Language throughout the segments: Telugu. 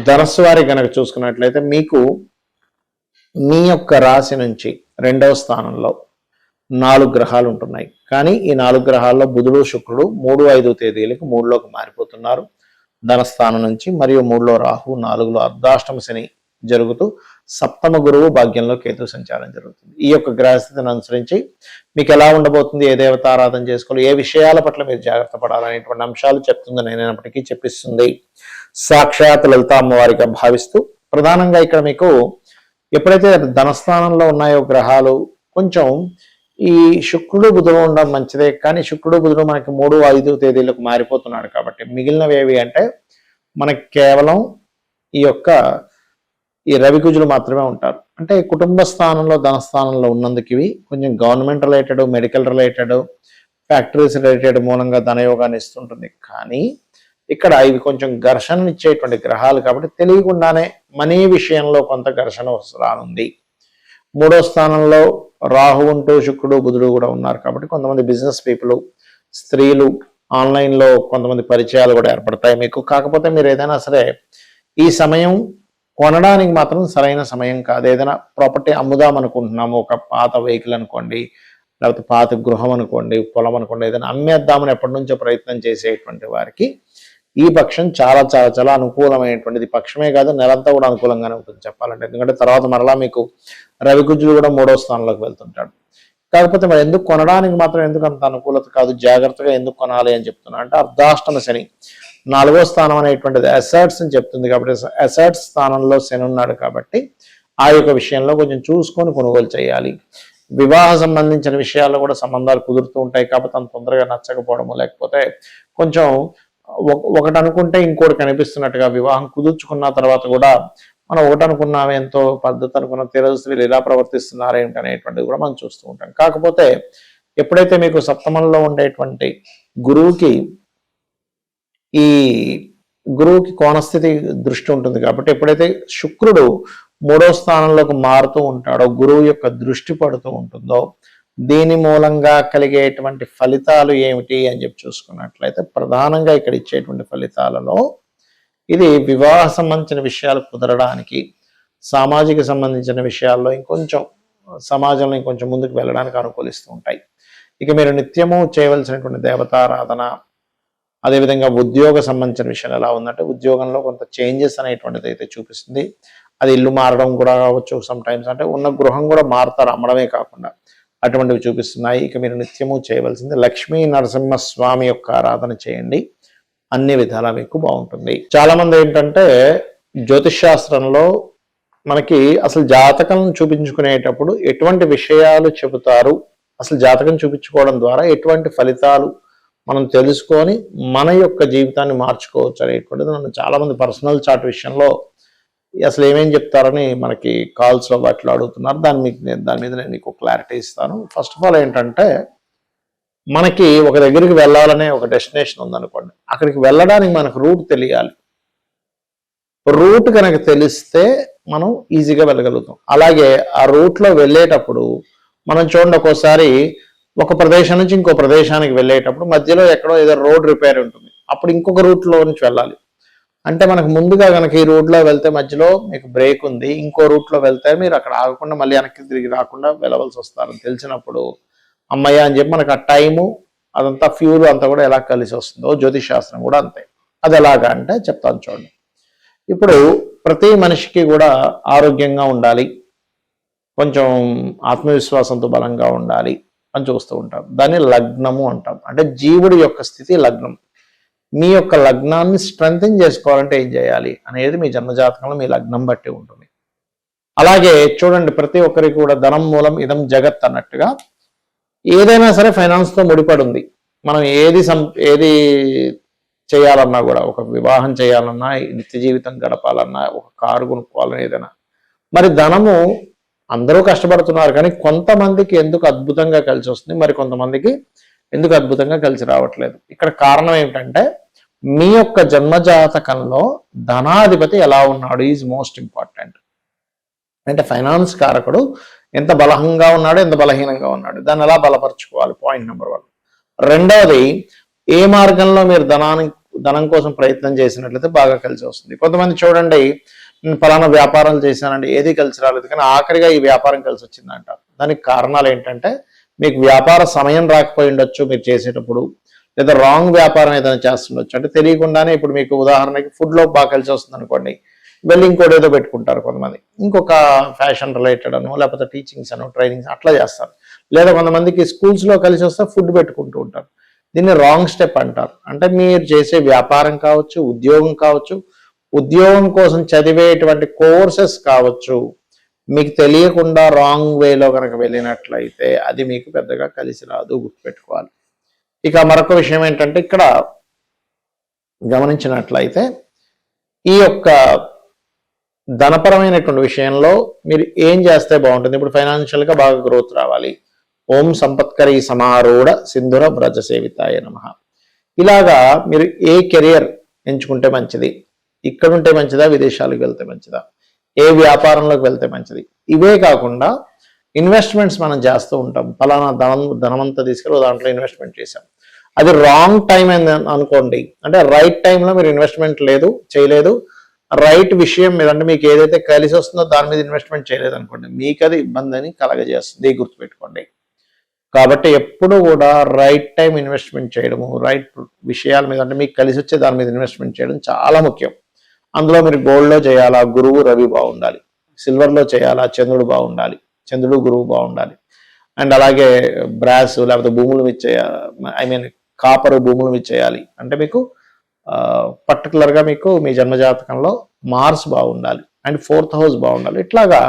ధనస్సు వారి కనుక చూసుకున్నట్లయితే మీకు మీ యొక్క రాశి నుంచి 2వ స్థానంలో 4 గ్రహాలు ఉంటున్నాయి. కానీ ఈ 4 గ్రహాల్లో బుధుడు శుక్రుడు 3, 5 తేదీలకు 3లోకి మారిపోతున్నారు ధనస్థానం నుంచి. మరియు 3లో రాహు, 4లో అర్ధాష్టమ శని జరుగుతూ సప్తమ గురువు భాగ్యంలో కేతు సంచారం జరుగుతుంది. ఈ యొక్క గ్రహస్థితిని అనుసరించి మీకు ఎలా ఉండబోతుంది, ఏ దేవత ఆరాధన చేసుకోవాలి, ఏ విషయాల పట్ల మీరు జాగ్రత్త పడాలనేటువంటి అంశాలు చెప్తుంది. నేనైనప్పటికీ చెప్పిస్తుంది సాక్షాత్ లలిత అమ్మవారిగా భావిస్తూ, ప్రధానంగా ఇక్కడ మీకు ఎప్పుడైతే ధనస్థానంలో ఉన్నాయో గ్రహాలు కొంచెం ఈ శుక్రుడు బుధుడు ఉండడం మంచిదే. కానీ శుక్రుడు బుధుడు మనకి 3, 5 తేదీలకు మారిపోతున్నాడు కాబట్టి మిగిలినవి ఏవి అంటే మనకి కేవలం ఈ రవి కుజులు మాత్రమే ఉంటారు. అంటే కుటుంబ స్థానంలో ధనస్థానంలో ఉన్నందుకు ఇవి కొంచెం government related, medical related, factories related మూలంగా ధనయోగాన్ని ఇస్తుంటుంది. కానీ ఇక్కడ ఇవి కొంచెం ఘర్షణ ఇచ్చేటువంటి గ్రహాలు కాబట్టి తెలియకుండానే మనీ విషయంలో కొంత ఘర్షణ రానుంది. 3వ స్థానంలో రాహు ఉంటూ శుక్రుడు బుధుడు కూడా ఉన్నారు కాబట్టి కొంతమంది బిజినెస్ పీపుల్, స్త్రీలు, ఆన్లైన్లో కొంతమంది పరిచయాలు కూడా ఏర్పడతాయి మీకు. కాకపోతే మీరు ఏదైనా సరే ఈ సమయం కొనడానికి మాత్రం సరైన సమయం కాదు. ఏదైనా ప్రాపర్టీ అమ్ముదాం అనుకుంటున్నాము, ఒక పాత వెహికల్ అనుకోండి, లేకపోతే పాత గృహం అనుకోండి, పొలం అనుకోండి, ఏదైనా అమ్మేద్దామని ఎప్పటి నుంచో ప్రయత్నం చేసేటువంటి వారికి ఈ పక్షం చాలా చాలా చాలా అనుకూలమైనటువంటిది. పక్షమే కాదు, నెలంతా కూడా అనుకూలంగానే ఉంటుంది చెప్పాలంటే. ఎందుకంటే తర్వాత మరలా మీకు రవి కుజుడు కూడా 3వ స్థానంలోకి వెళ్తుంటాడు. కాకపోతే మరి ఎందుకు కొనడానికి మాత్రం ఎందుకు అంత అనుకూలత కాదు, జాగ్రత్తగా ఎందుకు కొనాలి అని చెప్తున్నా అంటే అర్ధాష్టమ శని 4వ స్థానం అనేటువంటిది అసెట్స్ అని చెప్తుంది. కాబట్టి అసెట్స్ స్థానంలో శని ఉన్నాడు కాబట్టి ఆ యొక్క విషయంలో కొంచెం చూసుకొని కొనుగోలు చేయాలి. వివాహ సంబంధించిన విషయాల్లో కూడా సంబంధాలు కుదురుతూ ఉంటాయి. కాబట్టి అంత తొందరగా నచ్చకపోవడము, లేకపోతే కొంచెం ఒకటి అనుకుంటే ఇంకోటి కనిపిస్తున్నట్టుగా వివాహం కుదుర్చుకున్న తర్వాత కూడా మనం ఒకటి అనుకున్నామే, ఎంతో పద్ధతి అనుకున్న తీరదు వీళ్ళు ఎలా ప్రవర్తిస్తున్నారు ఏంటి అనేటువంటిది కూడా మనం చూస్తూ ఉంటాం. కాకపోతే ఎప్పుడైతే మీకు సప్తమంలో ఉండేటువంటి గురువుకి కోణస్థితి దృష్టి ఉంటుంది కాబట్టి ఎప్పుడైతే శుక్రుడు 3వ స్థానంలోకి మారుతూ ఉంటాడో, గురువు యొక్క దృష్టి పడుతూ ఉంటుందో, దీని మూలంగా కలిగేటువంటి ఫలితాలు ఏమిటి అని చెప్పి చూసుకున్నట్లయితే ప్రధానంగా ఇక్కడ ఇచ్చేటువంటి ఫలితాలలో ఇది వివాహ సంబంధించిన విషయాలు కుదరడానికి, సామాజిక సంబంధించిన విషయాల్లో ఇంకొంచెం సమాజంలో ఇంకొంచెం ముందుకు వెళ్ళడానికి అనుకూలిస్తూ ఉంటాయి. ఇక మీరు నిత్యము చేయవలసినటువంటి దేవతారాధన, అదేవిధంగా ఉద్యోగ సంబంధించిన విషయాలు ఎలా ఉందంటే ఉద్యోగంలో కొంత చేంజెస్ అనేటువంటిది అయితే చూపిస్తుంది. అది ఇల్లు మారడం కూడా కావచ్చు, సమ్ టైమ్స్ అంటే ఉన్న గృహం కూడా మారుతారు, అమ్మడమే కాకుండా అటువంటివి చూపిస్తున్నాయి. ఇక మీరు నిత్యము చేయవలసింది లక్ష్మీ నరసింహస్వామి యొక్క ఆరాధన చేయండి, అన్ని విధాలా మీకు బాగుంటుంది. చాలా మంది ఏంటంటే జ్యోతిష్ శాస్త్రంలో మనకి అసలు జాతకం చూపించుకునేటప్పుడు ఎటువంటి విషయాలు చెబుతారు, అసలు జాతకం చూపించుకోవడం ద్వారా ఎటువంటి ఫలితాలు మనం తెలుసుకొని మన యొక్క జీవితాన్ని మార్చుకోవచ్చు అనేటువంటిది నన్ను చాలా మంది పర్సనల్ చార్ట్ విషయంలో అసలు ఏమేం చెప్తారని మనకి కాల్స్లో వాటిలో అడుగుతున్నారు. దాని మీద నేను మీకు క్లారిటీ ఇస్తాను. ఫస్ట్ ఆఫ్ ఆల్ ఏంటంటే మనకి ఒక దగ్గరికి వెళ్ళాలనే ఒక డెస్టినేషన్ ఉందనుకోండి, అక్కడికి వెళ్ళడానికి మనకు రూట్ తెలియాలి. రూట్ కనుక తెలిస్తే మనం ఈజీగా వెళ్ళగలుగుతాం. అలాగే ఆ రూట్లో వెళ్ళేటప్పుడు మనం చూడండి, ఒక్కోసారి ఒక ప్రదేశం నుంచి ఇంకో ప్రదేశానికి వెళ్ళేటప్పుడు మధ్యలో ఎక్కడో ఏదో రోడ్ రిపేర్ ఉంటుంది, అప్పుడు ఇంకొక రూట్లో నుంచి వెళ్ళాలి. అంటే మనకు ముందుగా కనుక ఈ రూట్లో వెళ్తే మధ్యలో మీకు బ్రేక్ ఉంది, ఇంకో రూట్లో వెళ్తే మీరు అక్కడ ఆగకుండా మళ్ళీ వెనక్కి తిరిగి రాకుండా వెళ్ళవలసి వస్తారని తెలిసినప్పుడు అమ్మయ్య అని చెప్పి మనకు ఆ టైము అదంతా ఫ్యూల్ అంతా కూడా ఎలా కలిసి వస్తుందో జ్యోతిష్ శాస్త్రం కూడా అంతే. అది ఎలాగా అంటే చెప్తాను చూడండి. ఇప్పుడు ప్రతి మనిషికి కూడా ఆరోగ్యంగా ఉండాలి, కొంచెం ఆత్మవిశ్వాసంతో బలంగా ఉండాలి అని చూస్తూ ఉంటాం. దాన్ని లగ్నము అంటాం. అంటే జీవుడి యొక్క స్థితి లగ్నం. మీ యొక్క లగ్నాన్ని స్ట్రెంథెన్ చేసుకోవాలంటే ఏం చేయాలి అనేది మీ జన్మజాతకంలో మీ లగ్నం బట్టి ఉంటుంది. అలాగే చూడండి, ప్రతి ఒక్కరికి కూడా ధనం మూలం ఇదం జగత్ అన్నట్టుగా ఏదైనా సరే ఫైనాన్స్తో ముడిపడి ఉంది. మనం ఏది చేయాలన్నా కూడా, ఒక వివాహం చేయాలన్నా, నిత్య జీవితం గడపాలన్నా, ఒక కారు కొనుక్కోవాలన్నా, ఏదైనా మరి ధనము అందరూ కష్టపడుతున్నారు. కానీ కొంతమందికి ఎందుకు అద్భుతంగా కలిసి వస్తుంది, మరి కొంతమందికి ఎందుకు అద్భుతంగా కలిసి రావట్లేదు. ఇక్కడ కారణం ఏమిటంటే మీ యొక్క జన్మజాతకంలో ధనాధిపతి ఎలా ఉన్నాడు ఈజ్ మోస్ట్ ఇంపార్టెంట్. అంటే ఫైనాన్స్ కారకుడు ఎంత బలంగా ఉన్నాడు, ఎంత బలహీనంగా ఉన్నాడు, దాన్ని ఎలా బలపరుచుకోవాలి, పాయింట్ నెంబర్ 1. రెండవది, ఏ మార్గంలో మీరు ధనాన్ని ధనం కోసం ప్రయత్నం చేసినట్లయితే బాగా కలిసి వస్తుంది. కొంతమంది చూడండి, నేను ఫలానా వ్యాపారాలు చేశానండి, ఏది కలిసి రాలేదు, కానీ ఆఖరిగా ఈ వ్యాపారం కలిసి వచ్చిందంట. దానికి కారణాలు ఏంటంటే మీకు వ్యాపార సమయం రాకపోయి ఉండొచ్చు మీరు చేసేటప్పుడు, లేదా రాంగ్ వ్యాపారం ఏదైనా చేస్తుండొచ్చు. అంటే తెలియకుండానే ఇప్పుడు మీకు ఉదాహరణకి ఫుడ్లో బాగా కలిసి వస్తుంది అనుకోండి, వెళ్ళి ఇంకోటి ఏదో పెట్టుకుంటారు కొంతమంది, ఇంకొక ఫ్యాషన్ రిలేటెడ్ అనో లేకపోతే టీచింగ్స్ అనో ట్రైనింగ్స్ అట్లా చేస్తారు. లేదా కొంతమందికి స్కూల్స్లో కలిసి వస్తే ఫుడ్ పెట్టుకుంటూ ఉంటారు. దీన్ని రాంగ్ స్టెప్ అంటారు. అంటే మీరు చేసే వ్యాపారం కావచ్చు, ఉద్యోగం కావచ్చు, ఉద్యోగం కోసం చదివేటువంటి కోర్సెస్ కావచ్చు, మీకు తెలియకుండా రాంగ్ వేలో కనుక వెళ్ళినట్లయితే అది మీకు పెద్దగా కలిసి రాదు, గుర్తుపెట్టుకోవాలి. ఇక మరొక విషయం ఏంటంటే ఇక్కడ గమనించినట్లయితే ఈ యొక్క ధనపరమైనటువంటి విషయంలో మీరు ఏం చేస్తే బాగుంటుంది. ఇప్పుడు ఫైనాన్షియల్గా బాగా గ్రోత్ రావాలి. ఓం సంపత్కరీ సమారూఢ సింధుర వ్రజ సేవితాయ నమః. ఇలాగా మీరు ఏ కెరియర్ ఎంచుకుంటే మంచిది, ఇక్కడ ఉంటే మంచిదా, విదేశాలకు వెళ్తే మంచిదా, ఏ వ్యాపారంలోకి వెళ్తే మంచిది, ఇవే కాకుండా ఇన్వెస్ట్మెంట్స్ మనం చేస్తూ ఉంటాం. ఫలానా ధనమంతా తీసుకెళ్ళి దాంట్లో ఇన్వెస్ట్మెంట్ చేశాం, అది రాంగ్ టైం అని అనుకోండి, అంటే రైట్ టైంలో మీరు ఇన్వెస్ట్మెంట్ చేయలేదు, రైట్ విషయం మీద అంటే మీకు ఏదైతే కలిసి వస్తుందో దాని మీద ఇన్వెస్ట్మెంట్ చేయలేదు అనుకోండి, మీకు అది ఇబ్బందిని కలగజేస్తుంది, గుర్తుపెట్టుకోండి. కాబట్టి ఎప్పుడు కూడా రైట్ టైం ఇన్వెస్ట్మెంట్ చేయడము, రైట్ విషయాల మీద అంటే మీకు కలిసి వచ్చే దాని మీద ఇన్వెస్ట్మెంట్ చేయడం చాలా ముఖ్యం. అందులో మీరు గోల్డ్లో చేయాలా, గురువు రవి బాగుండాలి. సిల్వర్లో చేయాలా, చంద్రుడు బాగుండాలి, చంద్రుడు గురువు బాగుండాలి. అండ్ అలాగే బ్రాస్ లేకపోతే భూముల మీద చేయాలి, కాపరు భూముల మీద చేయాలి. అంటే మీకు పర్టికులర్గా మీకు మీ జన్మజాతకంలో మార్స్ బాగుండాలి అండ్ 4th హౌస్ బాగుండాలి. ఇట్లాగా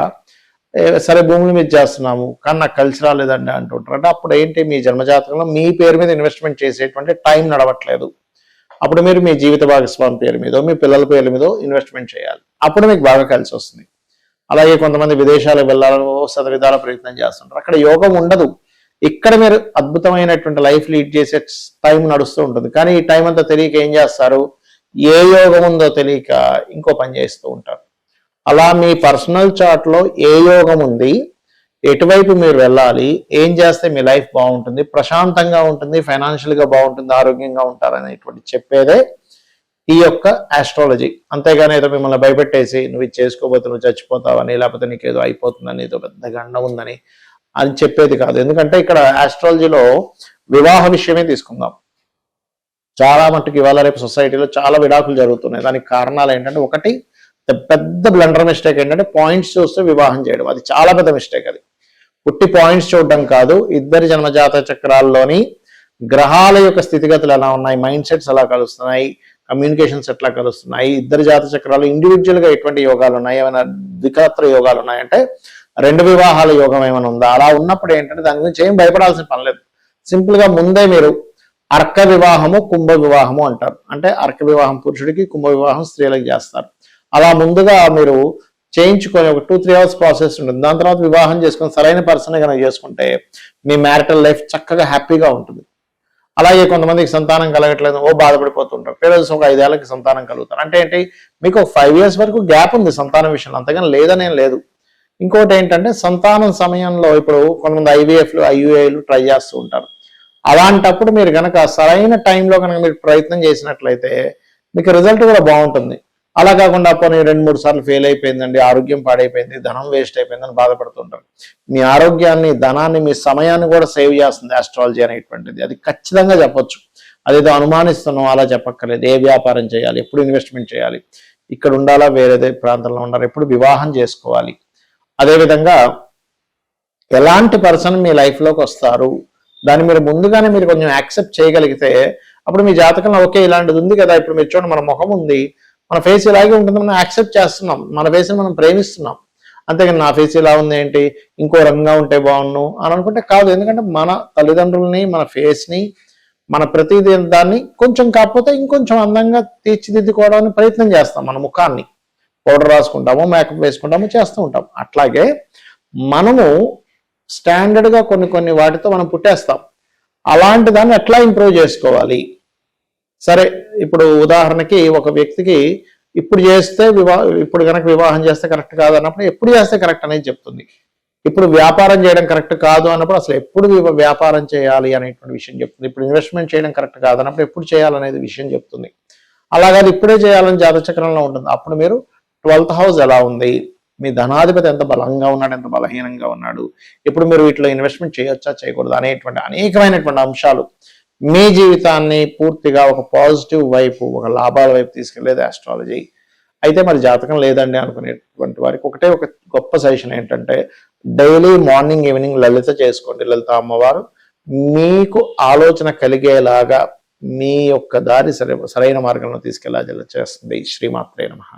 సరే భూముల మీద చేస్తున్నాము కానీ నాకు కలిసి రాలేదండి అంటుంటారు. అంటే అప్పుడు ఏంటి, మీ జన్మజాతకంలో మీ పేరు మీద ఇన్వెస్ట్మెంట్ చేసేటువంటి టైం నడవట్లేదు. అప్పుడు మీరు మీ జీవిత భాగస్వామి పేరు మీదో మీ పిల్లల పేర్ల మీదో ఇన్వెస్ట్మెంట్ చేయాలి, అప్పుడు మీకు బాగా కలిసి వస్తుంది. అలాగే కొంతమంది విదేశాలకు వెళ్ళాలని శతవిధాల ప్రయత్నం చేస్తుంటారు, అక్కడ యోగం ఉండదు. ఇక్కడ మీరు అద్భుతమైనటువంటి లైఫ్ లీడ్ చేసే టైం నడుస్తూ ఉంటుంది. కానీ ఈ టైం అంతా తెలియక ఏం చేస్తారు, ఏ యోగం ఉందో తెలియక ఇంకో పని చేస్తూ ఉంటారు. అలా మీ పర్సనల్ చార్ట్లో ఏ యోగం ఉంది, ఎటువైపు మీరు వెళ్ళాలి, ఏం చేస్తే మీ లైఫ్ బాగుంటుంది, ప్రశాంతంగా ఉంటుంది, ఫైనాన్షియల్గా బాగుంటుంది, ఆరోగ్యంగా ఉంటారనేటువంటి చెప్పేదే ఈ యొక్క ఆస్ట్రాలజీ. అంతేగాని ఏదో మిమ్మల్ని భయపెట్టేసి నువ్వు ఇది చేసుకోబోతే నువ్వు చచ్చిపోతావని, లేకపోతే నీకు ఏదో అయిపోతుందని, ఏదో పెద్ద గండం ఉందని అని చెప్పేది కాదు. ఎందుకంటే ఇక్కడ ఆస్ట్రాలజీలో వివాహ విషయమే తీసుకుందాం. చాలా మట్టుకు ఇవాళ రేపు సొసైటీలో చాలా విడాకులు జరుగుతున్నాయి. దానికి కారణాలు ఏంటంటే, ఒకటి పెద్ద బ్లండర్ మిస్టేక్ ఏంటంటే పాయింట్స్ చూస్తే వివాహం చేయడం. అది చాలా పెద్ద మిస్టేక్. అది పుట్టి పాయింట్స్ చూడడం కాదు, ఇద్దరి జన్మజాత చక్రాల్లోని గ్రహాల యొక్క స్థితిగతులు ఎలా ఉన్నాయి, మైండ్ సెట్స్ ఎలా కలుస్తున్నాయి, కమ్యూనికేషన్స్ ఎట్లా కలుస్తున్నాయి, ఇద్దరు జాత చక్రాలు ఇండివిజువల్గా ఎటువంటి యోగాలు ఉన్నాయి, ఏమైనా ద్వికత్ర యోగాలు ఉన్నాయంటే 2 వివాహాల యోగం ఏమైనా ఉందా, అలా ఉన్నప్పుడు ఏంటంటే దాని గురించి ఏం భయపడాల్సిన పని లేదు. సింపుల్గా ముందే మీరు అర్క వివాహము, కుంభ వివాహము అంటారు. అంటే అర్క వివాహం పురుషుడికి, కుంభ వివాహం స్త్రీలకు చేస్తారు. అలా ముందుగా మీరు చేయించుకొని ఒక 2-3 అవర్స్ ప్రాసెస్ ఉంటుంది. దాని తర్వాత వివాహం చేసుకొని సరైన పర్సన్ కనుక చేసుకుంటే మీ మ్యారిటల్ లైఫ్ చక్కగా హ్యాపీగా ఉంటుంది. అలాగే కొంతమందికి సంతానం కలగట్లేదు బాధపడిపోతుంటారు. పేరెంట్స్ ఒక 5 ఏళ్ళకి సంతానం కలుగుతారు. అంటే ఏంటి, మీకు 5 years వరకు గ్యాప్ ఉంది సంతానం విషయంలో, అంతగాని లేదనేం లేదు. ఇంకోటి ఏంటంటే సంతానం సమయంలో ఇప్పుడు కొంతమంది IVFలు, IUIలు ట్రై చేస్తూ ఉంటారు. అలాంటప్పుడు మీరు కనుక సరైన టైంలో కనుక మీరు ప్రయత్నం చేసినట్లయితే మీకు రిజల్ట్ కూడా బాగుంటుంది. అలా కాకుండా పోనీ 2-3 సార్లు ఫెయిల్ అయిపోయిందండి, ఆరోగ్యం పాడైపోయింది, ధనం వేస్ట్ అయిపోయిందని బాధపడుతుంటారు. మీ ఆరోగ్యాన్ని, ధనాన్ని, మీ సమయాన్ని కూడా సేవ్ చేస్తుంది ఆస్ట్రాలజీ అనేటువంటిది. అది ఖచ్చితంగా చెప్పొచ్చు. అదేదో అనుమానిస్తున్నాం అలా చెప్పక్కర్లేదు. ఏ వ్యాపారం చేయాలి, ఎప్పుడు ఇన్వెస్ట్మెంట్ చేయాలి, ఇక్కడ ఉండాలా వేరే ప్రాంతంలో ఉండాలి, ఎప్పుడు వివాహం చేసుకోవాలి, అదేవిధంగా ఎలాంటి పర్సన్ మీ లైఫ్లోకి వస్తారు, దాన్ని మీరు ముందుగానే మీరు కొంచెం యాక్సెప్ట్ చేయగలిగితే అప్పుడు మీ జాతకంలో ఓకే ఇలాంటిది ఉంది కదా, ఇప్పుడు మీరు చూడండి మన ముఖం ఉంది, మన ఫేస్ ఇలాగే ఉంటుంది, మనం యాక్సెప్ట్ చేస్తున్నాం, మన ఫేస్ని మనం ప్రేమిస్తున్నాం. అంతేగాని నా ఫేస్ ఇలా ఉంది ఏంటి, ఇంకో రంగా ఉంటే బాగుండు అని అనుకుంటే కాదు. ఎందుకంటే మన తల్లిదండ్రులని, మన ఫేస్ని, మన ప్రతి దాన్ని కొంచెం కాకపోతే ఇంకొంచెం అందంగా తీర్చిదిద్దుకోవడానికి ప్రయత్నం చేస్తాం. మన ముఖాన్ని పౌడర్ రాసుకుంటాము, మేకప్ వేసుకుంటాము, చేస్తూ ఉంటాం. అట్లాగే మనము స్టాండర్డ్గా కొన్ని వాటితో మనం పుట్టేస్తాం. అలాంటి దాన్ని ఎట్లా ఇంప్రూవ్ చేసుకోవాలి. సరే ఇప్పుడు ఉదాహరణకి ఒక వ్యక్తికి ఇప్పుడు చేస్తే ఇప్పుడు కనుక వివాహం చేస్తే కరెక్ట్ కాదన్నప్పుడు ఎప్పుడు చేస్తే కరెక్ట్ అనేది చెప్తుంది. ఇప్పుడు వ్యాపారం చేయడం కరెక్ట్ కాదు అన్నప్పుడు అసలు ఎప్పుడు వ్యాపారం చేయాలి అనేటువంటి విషయం చెప్తుంది. ఇప్పుడు ఇన్వెస్ట్మెంట్ చేయడం కరెక్ట్ కాదు అన్నప్పుడు ఎప్పుడు చేయాలనేది విషయం చెప్తుంది. అలాగే ఇప్పుడే చేయాలని జాతచక్రంలో ఉంటుంది. అప్పుడు మీరు 12th హౌస్ ఎలా ఉంది, మీ ధనాధిపతి ఎంత బలంగా ఉన్నాడు, ఎంత బలహీనంగా ఉన్నాడు, ఇప్పుడు మీరు వీటిలో ఇన్వెస్ట్మెంట్ చేయొచ్చా చేయకూడదు అనేటువంటి అనేకమైనటువంటి అంశాలు మీ జీవితాన్ని పూర్తిగా ఒక పాజిటివ్ వైపు, ఒక లాభాల వైపు తీసుకెళ్లేది ఆస్ట్రాలజీ. అయితే మరి జాతకం లేదండి అనుకునేటువంటి వారికి ఒకటే ఒక గొప్ప సజెషన్ ఏంటంటే, డైలీ మార్నింగ్ ఈవినింగ్ లలిత చేసుకోండి. లలిత అమ్మవారు మీకు ఆలోచన కలిగేలాగా మీ యొక్క దారి సరైన మార్గంలో తీసుకెళ్లా చేస్తుంది. శ్రీమాత్రే నమః.